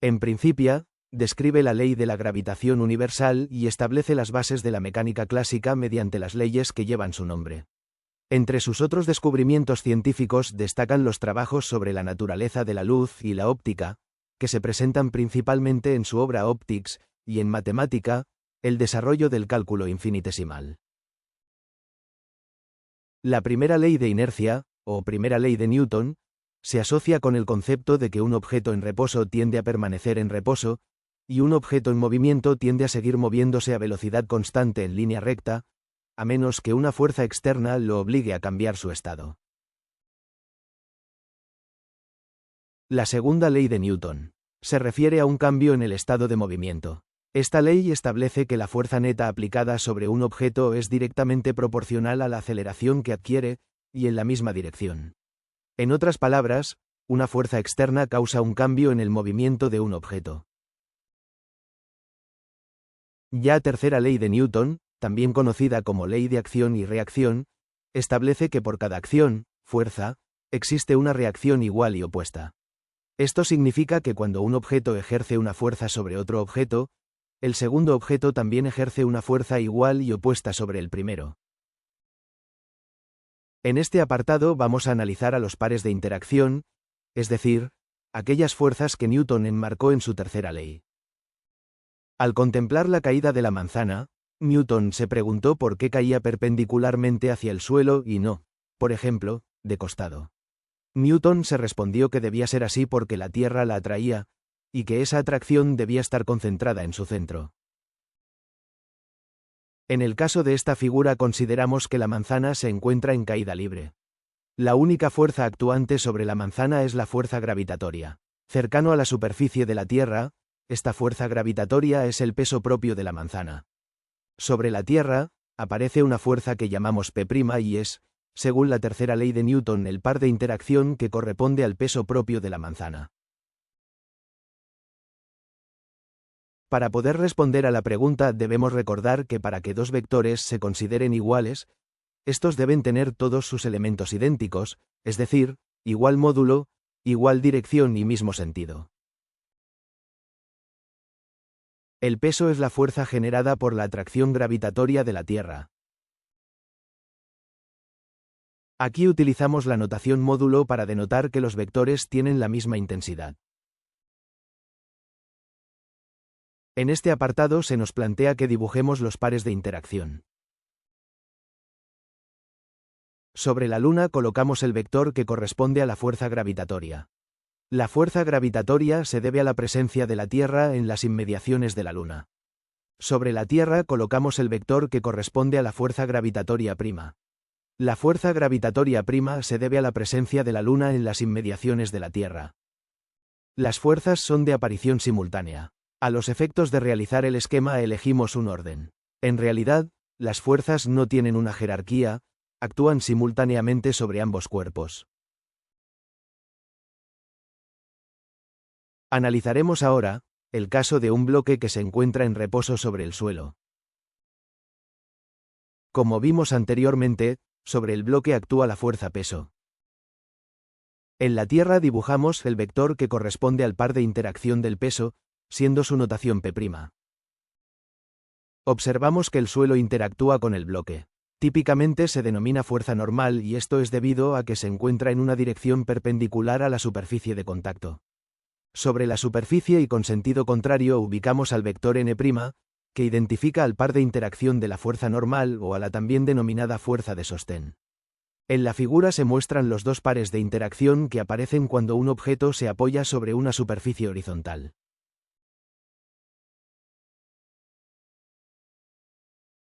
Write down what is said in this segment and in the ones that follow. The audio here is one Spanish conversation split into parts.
En principio, describe la ley de la gravitación universal y establece las bases de la mecánica clásica mediante las leyes que llevan su nombre. Entre sus otros descubrimientos científicos destacan los trabajos sobre la naturaleza de la luz y la óptica, que se presentan principalmente en su obra Optics, y en matemática, el desarrollo del cálculo infinitesimal. La primera ley de inercia, o primera ley de Newton, se asocia con el concepto de que un objeto en reposo tiende a permanecer en reposo, y un objeto en movimiento tiende a seguir moviéndose a velocidad constante en línea recta, a menos que una fuerza externa lo obligue a cambiar su estado. La segunda ley de Newton se refiere a un cambio en el estado de movimiento. Esta ley establece que la fuerza neta aplicada sobre un objeto es directamente proporcional a la aceleración que adquiere, y en la misma dirección. En otras palabras, una fuerza externa causa un cambio en el movimiento de un objeto. Ya tercera ley de Newton, también conocida como ley de acción y reacción, establece que por cada acción, fuerza, existe una reacción igual y opuesta. Esto significa que cuando un objeto ejerce una fuerza sobre otro objeto, el segundo objeto también ejerce una fuerza igual y opuesta sobre el primero. En este apartado vamos a analizar a los pares de interacción, es decir, aquellas fuerzas que Newton enmarcó en su tercera ley. Al contemplar la caída de la manzana, Newton se preguntó por qué caía perpendicularmente hacia el suelo y no, por ejemplo, de costado. Newton se respondió que debía ser así porque la Tierra la atraía, y que esa atracción debía estar concentrada en su centro. En el caso de esta figura consideramos que la manzana se encuentra en caída libre. La única fuerza actuante sobre la manzana es la fuerza gravitatoria. Cercano a la superficie de la Tierra, esta fuerza gravitatoria es el peso propio de la manzana. Sobre la Tierra, aparece una fuerza que llamamos P' y es, según la tercera ley de Newton, el par de interacción que corresponde al peso propio de la manzana. Para poder responder a la pregunta debemos recordar que para que dos vectores se consideren iguales, estos deben tener todos sus elementos idénticos, es decir, igual módulo, igual dirección y mismo sentido. El peso es la fuerza generada por la atracción gravitatoria de la Tierra. Aquí utilizamos la notación módulo para denotar que los vectores tienen la misma intensidad. En este apartado se nos plantea que dibujemos los pares de interacción. Sobre la Luna colocamos el vector que corresponde a la fuerza gravitatoria. La fuerza gravitatoria se debe a la presencia de la Tierra en las inmediaciones de la Luna. Sobre la Tierra colocamos el vector que corresponde a la fuerza gravitatoria prima. La fuerza gravitatoria prima se debe a la presencia de la Luna en las inmediaciones de la Tierra. Las fuerzas son de aparición simultánea. A los efectos de realizar el esquema elegimos un orden. En realidad, las fuerzas no tienen una jerarquía, actúan simultáneamente sobre ambos cuerpos. Analizaremos ahora el caso de un bloque que se encuentra en reposo sobre el suelo. Como vimos anteriormente, sobre el bloque actúa la fuerza peso. En la Tierra dibujamos el vector que corresponde al par de interacción del peso, siendo su notación P'. Observamos que el suelo interactúa con el bloque. Típicamente se denomina fuerza normal y esto es debido a que se encuentra en una dirección perpendicular a la superficie de contacto. Sobre la superficie y con sentido contrario ubicamos al vector N', que identifica al par de interacción de la fuerza normal o a la también denominada fuerza de sostén. En la figura se muestran los dos pares de interacción que aparecen cuando un objeto se apoya sobre una superficie horizontal.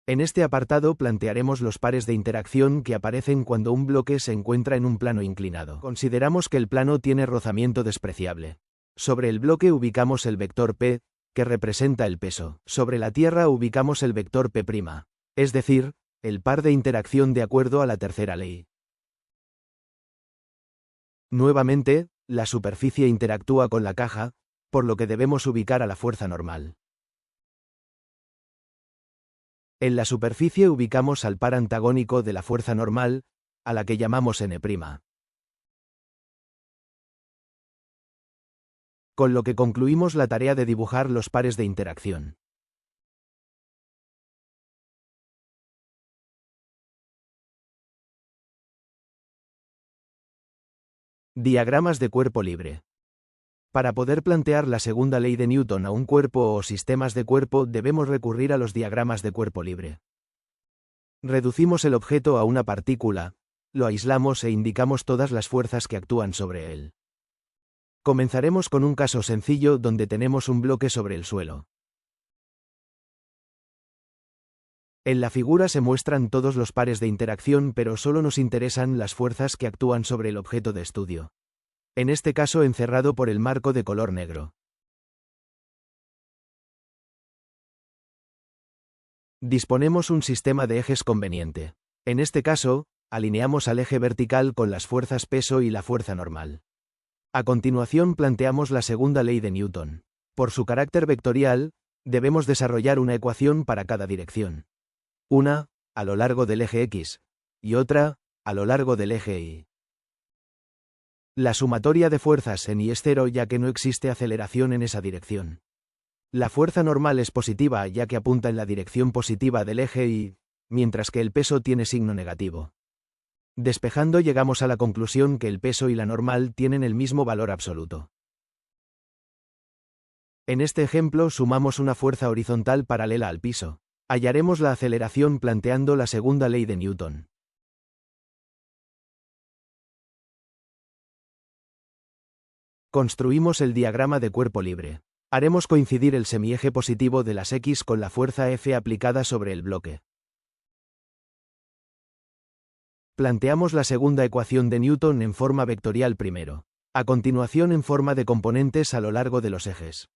En este apartado plantearemos los pares de interacción que aparecen cuando un bloque se encuentra en un plano inclinado. Consideramos que el plano tiene rozamiento despreciable. Sobre el bloque ubicamos el vector P, que representa el peso. Sobre la Tierra ubicamos el vector P', es decir, el par de interacción de acuerdo a la tercera ley. Nuevamente, la superficie interactúa con la caja, por lo que debemos ubicar a la fuerza normal. En la superficie ubicamos al par antagónico de la fuerza normal, a la que llamamos N'. con lo que concluimos la tarea de dibujar los pares de interacción. Diagramas de cuerpo libre. Para poder plantear la segunda ley de Newton a un cuerpo o sistemas de cuerpo debemos recurrir a los diagramas de cuerpo libre. Reducimos el objeto a una partícula, lo aislamos e indicamos todas las fuerzas que actúan sobre él. Comenzaremos con un caso sencillo donde tenemos un bloque sobre el suelo. En la figura se muestran todos los pares de interacción, pero solo nos interesan las fuerzas que actúan sobre el objeto de estudio. En este caso encerrado por el marco de color negro. Disponemos un sistema de ejes conveniente. En este caso, alineamos al eje vertical con las fuerzas peso y la fuerza normal. A continuación planteamos la segunda ley de Newton. Por su carácter vectorial, debemos desarrollar una ecuación para cada dirección. Una, a lo largo del eje X, y otra, a lo largo del eje Y. La sumatoria de fuerzas en Y es cero ya que no existe aceleración en esa dirección. La fuerza normal es positiva ya que apunta en la dirección positiva del eje Y, mientras que el peso tiene signo negativo. Despejando llegamos a la conclusión que el peso y la normal tienen el mismo valor absoluto. En este ejemplo sumamos una fuerza horizontal paralela al piso. Hallaremos la aceleración planteando la segunda ley de Newton. Construimos el diagrama de cuerpo libre. Haremos coincidir el semieje positivo de las X con la fuerza F aplicada sobre el bloque. Planteamos la segunda ecuación de Newton en forma vectorial primero. A continuación en forma de componentes a lo largo de los ejes.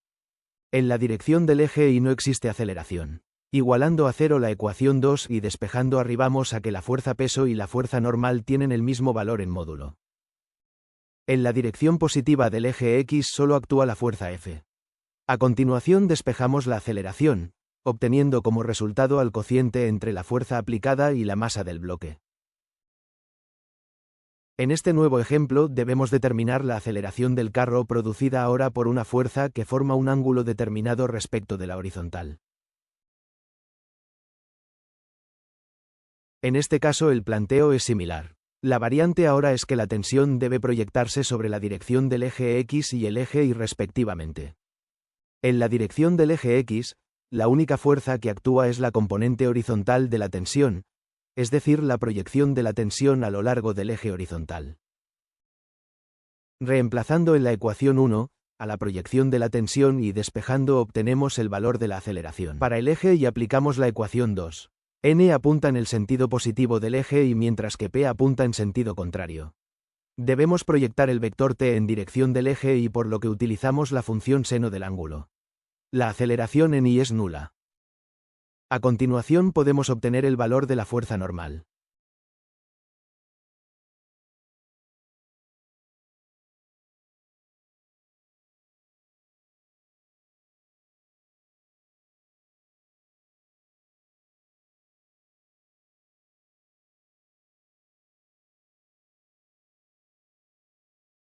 En la dirección del eje Y no existe aceleración. Igualando a cero la ecuación 2 y despejando arribamos a que la fuerza peso y la fuerza normal tienen el mismo valor en módulo. En la dirección positiva del eje X solo actúa la fuerza F. A continuación despejamos la aceleración, obteniendo como resultado al cociente entre la fuerza aplicada y la masa del bloque. En este nuevo ejemplo debemos determinar la aceleración del carro producida ahora por una fuerza que forma un ángulo determinado respecto de la horizontal. En este caso el planteo es similar. La variante ahora es que la tensión debe proyectarse sobre la dirección del eje X y el eje Y respectivamente. En la dirección del eje X, la única fuerza que actúa es la componente horizontal de la tensión, es decir, la proyección de la tensión a lo largo del eje horizontal. Reemplazando en la ecuación 1, a la proyección de la tensión y despejando obtenemos el valor de la aceleración. Para el eje Y aplicamos la ecuación 2. N apunta en el sentido positivo del eje Y mientras que P apunta en sentido contrario. Debemos proyectar el vector t en dirección del eje Y por lo que utilizamos la función seno del ángulo. La aceleración en Y es nula. A continuación podemos obtener el valor de la fuerza normal.